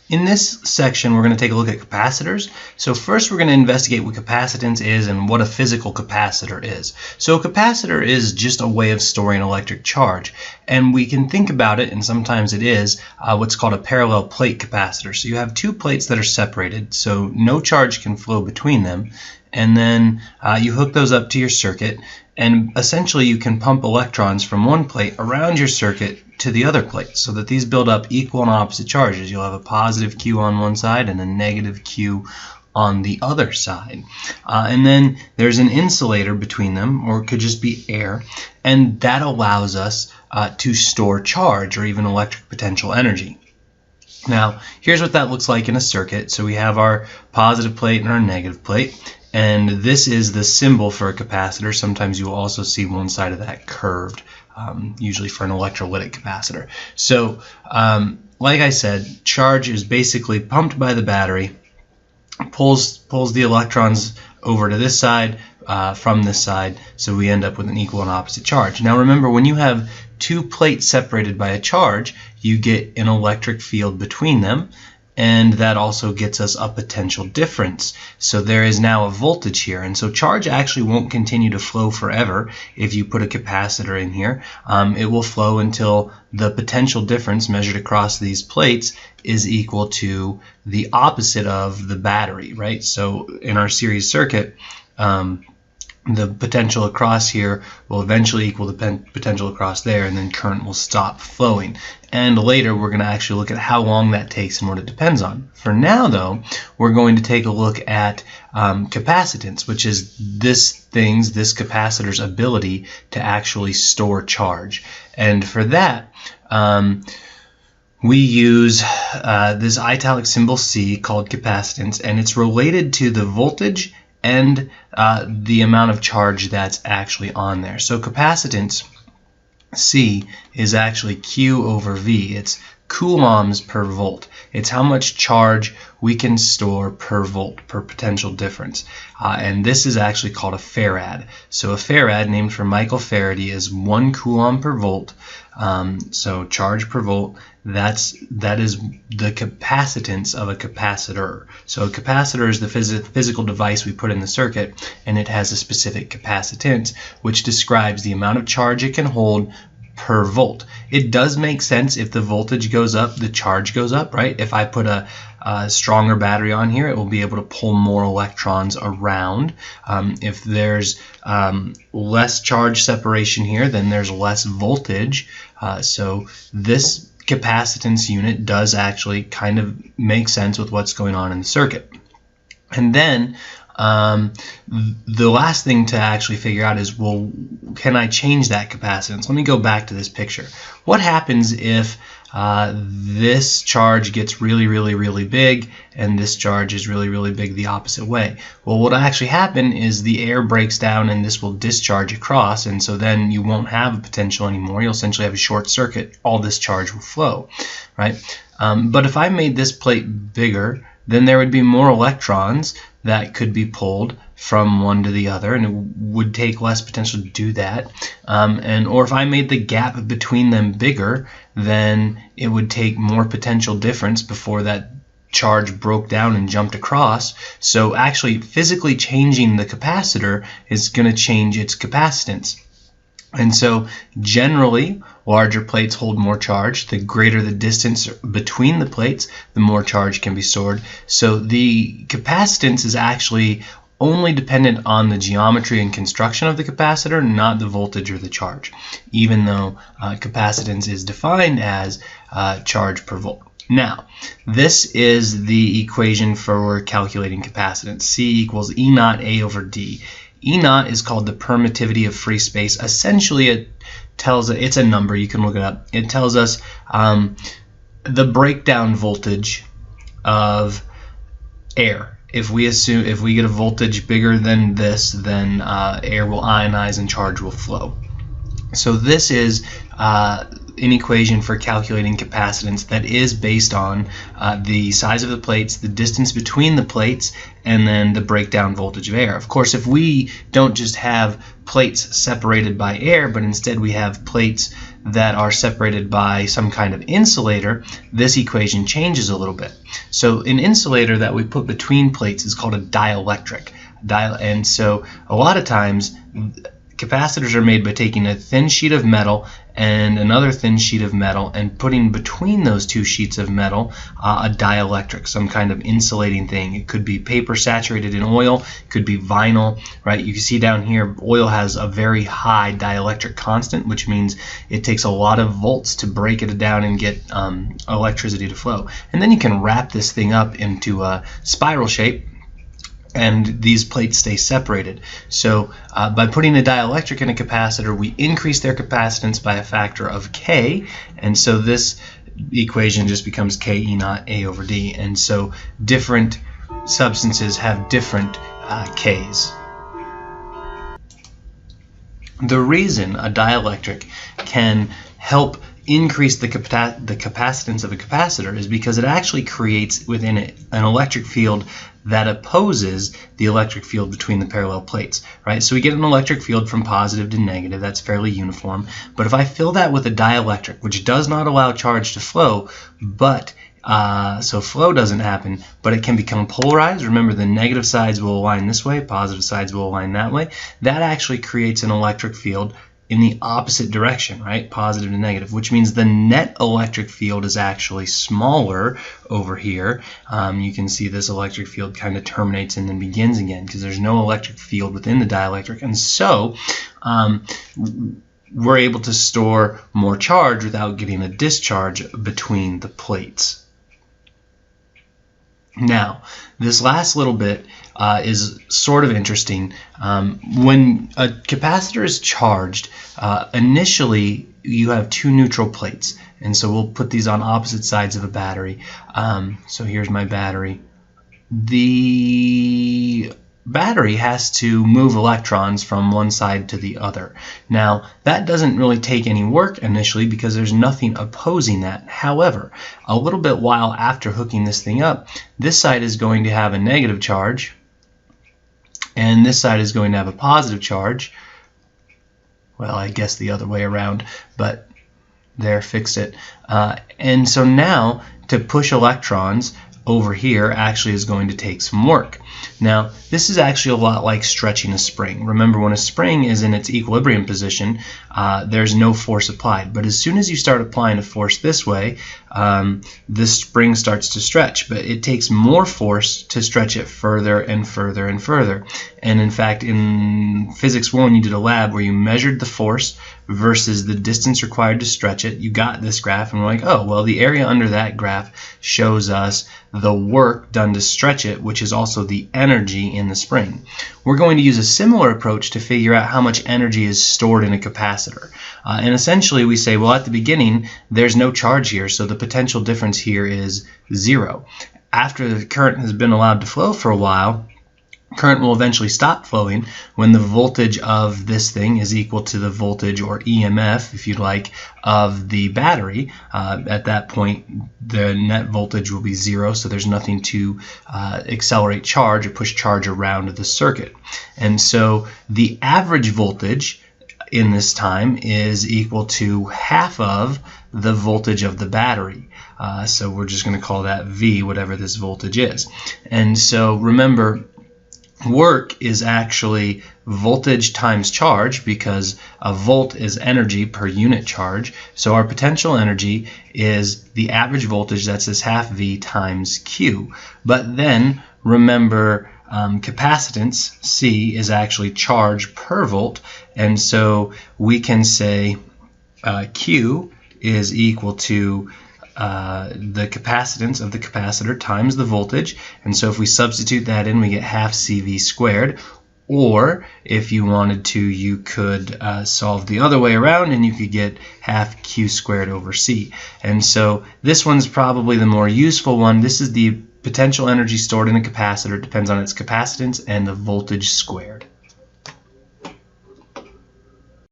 In this section, we're going to take a look at capacitors. So first we're going to investigate what capacitance is and what a physical capacitor is. So a capacitor is just a way of storing electric charge. And we can think about it, and sometimes it is, what's called a parallel plate capacitor. So you have two plates that are separated, so no charge can flow between them. And then you hook those up to your circuit, and essentially you can pump electrons from one plate around your circuit to the other plate so that these build up equal and opposite charges. You'll have a positive Q on one side and a negative Q on the other side. And then there's an insulator between them, or it could just be air, and that allows us to store charge or even electric potential energy. Now, here's what that looks like in a circuit. So we have our positive plate and our negative plate. And this is the symbol for a capacitor. Sometimes you will also see one side of that curved, usually for an electrolytic capacitor. So, like I said, charge is basically pumped by the battery, pulls the electrons over to this side from this side, so we end up with an equal and opposite charge. Now remember, when you have two plates separated by a charge, you get an electric field between them, and that also gets us a potential difference. So there is now a voltage here, and so charge actually won't continue to flow forever if you put a capacitor in here. It will flow until the potential difference measured across these plates is equal to the opposite of the battery, right? So in our series circuit, the potential across here will eventually equal the potential across there, and then current will stop flowing. And later we're going to actually look at how long that takes and what it depends on. For now though, we're going to take a look at capacitance, which is this capacitor's ability to actually store charge. And for that, we use this italic symbol C called capacitance, and it's related to the voltage and the amount of charge that's actually on there. So capacitance, C, is actually Q over V. It's coulombs per volt. It's how much charge we can store per volt, per potential difference. And this is actually called a farad. So a farad, named for Michael Faraday, is 1 coulomb per volt. So charge per volt. That is the capacitance of a capacitor. So a capacitor is the physical device we put in the circuit, and it has a specific capacitance, which describes the amount of charge it can hold per volt. It does make sense if the voltage goes up, the charge goes up, right? If I put a stronger battery on here, it will be able to pull more electrons around. If there's less charge separation here, then there's less voltage. So this capacitance unit does actually kind of make sense with what's going on in the circuit. And then the last thing to actually figure out is, well, can I change that capacitance? Let me go back to this picture. What happens if this charge gets really big and this charge is really big the opposite way? Well, what will actually happen is the air breaks down and this will discharge across, and so then you won't have a potential anymore. You'll essentially have a short circuit. All this charge will flow, right? But if I made this plate bigger, then there would be more electrons that could be pulled from one to the other, and it would take less potential to do that. Or if I made the gap between them bigger, then it would take more potential difference before that charge broke down and jumped across. So actually physically changing the capacitor is going to change its capacitance. And so generally, larger plates hold more charge. The greater the distance between the plates, the more charge can be stored. So the capacitance is actually only dependent on the geometry and construction of the capacitor, not the voltage or the charge, even though capacitance is defined as charge per volt. Now, this is the equation for calculating capacitance. C equals E naught A over D. E naught is called the permittivity of free space. Essentially, it tells it, it's a number, you can look it up. It tells us the breakdown voltage of air. If we get a voltage bigger than this, then air will ionize and charge will flow. So this is an equation for calculating capacitance that is based on the size of the plates, the distance between the plates, and then the breakdown voltage of air. Of course, if we don't just have plates separated by air, but instead we have plates that are separated by some kind of insulator, this equation changes a little bit. So an insulator that we put between plates is called a dielectric. And so a lot of times capacitors are made by taking a thin sheet of metal and another thin sheet of metal and putting between those two sheets of metal a dielectric, some kind of insulating thing. It could be paper saturated in oil, it could be vinyl, right? You can see down here oil has a very high dielectric constant, which means it takes a lot of volts to break it down and get electricity to flow. And then you can wrap this thing up into a spiral shape, and these plates stay separated. So by putting a dielectric in a capacitor, we increase their capacitance by a factor of K, and so this equation just becomes K E naught A over D. And so different substances have different Ks. The reason a dielectric can help increase the capacitance of a capacitor is because it actually creates within it an electric field that opposes the electric field between the parallel plates, right? So we get an electric field from positive to negative. That's fairly uniform. But if I fill that with a dielectric, which does not allow charge to flow, but so flow doesn't happen, but it can become polarized. Remember, the negative sides will align this way, positive sides will align that way. That actually creates an electric field in the opposite direction, right? Positive to negative, which means the net electric field is actually smaller over here. You can see this electric field kind of terminates and then begins again because there's no electric field within the dielectric. And so we're able to store more charge without getting a discharge between the plates. Now, this last little bit is sort of interesting. When a capacitor is charged, initially you have two neutral plates, and so we'll put these on opposite sides of a battery. So here's my battery. The battery has to move electrons from one side to the other. Now, that doesn't really take any work initially because there's nothing opposing that. However, a little bit while after hooking this thing up, this side is going to have a negative charge and this side is going to have a positive charge. Well, I guess the other way around, but there, fixed it. And so now to push electrons over here actually is going to take some work. Now, this is actually a lot like stretching a spring. Remember, when a spring is in its equilibrium position, there's no force applied. But as soon as you start applying a force this way, this spring starts to stretch. But it takes more force to stretch it further and further and further. And in fact, in Physics 1, you did a lab where you measured the force versus the distance required to stretch it. You got this graph, and we're like, oh, well, the area under that graph shows us the work done to stretch it, which is also the energy in the spring. We're going to use a similar approach to figure out how much energy is stored in a capacitor. And essentially we say, well, at the beginning there's no charge here, so the potential difference here is 0. After the current has been allowed to flow for a while, current will eventually stop flowing when the voltage of this thing is equal to the voltage, or EMF if you'd like, of the battery. At that point the net voltage will be 0, so there's nothing to accelerate charge or push charge around the circuit. And so the average voltage in this time is equal to half of the voltage of the battery. So we're just going to call that V, whatever this voltage is. And so remember, work is actually voltage times charge, because a volt is energy per unit charge. So our potential energy is the average voltage, that's this half V, times Q. But then remember, capacitance, C, is actually charge per volt, and so we can say Q is equal to the capacitance of the capacitor times the voltage. And so if we substitute that in, we get half CV squared. Or if you wanted to, you could solve the other way around and you could get half Q squared over C. And so this one's probably the more useful one. This is the potential energy stored in a capacitor. It depends on its capacitance and the voltage squared.